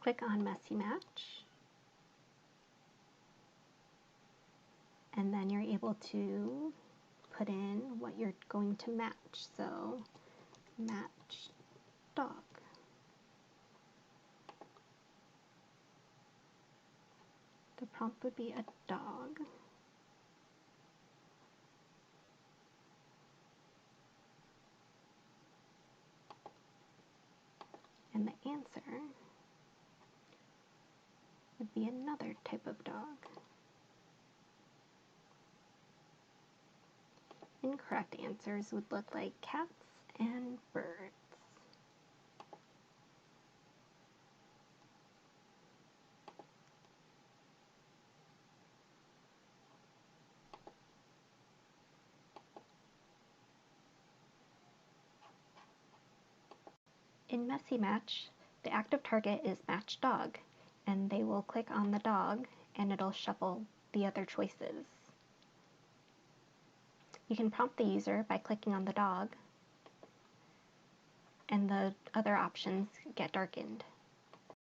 Click on Messy Match, and then you're able to put in what you're going to match. So match dog. The prompt would be a dog. And the answer would be another type of dog. Incorrect answers would look like cats and birds. In Messy Match, the active target is Match Dog, and they will click on the dog and it'll shuffle the other choices. You can prompt the user by clicking on the dog, and the other options get darkened.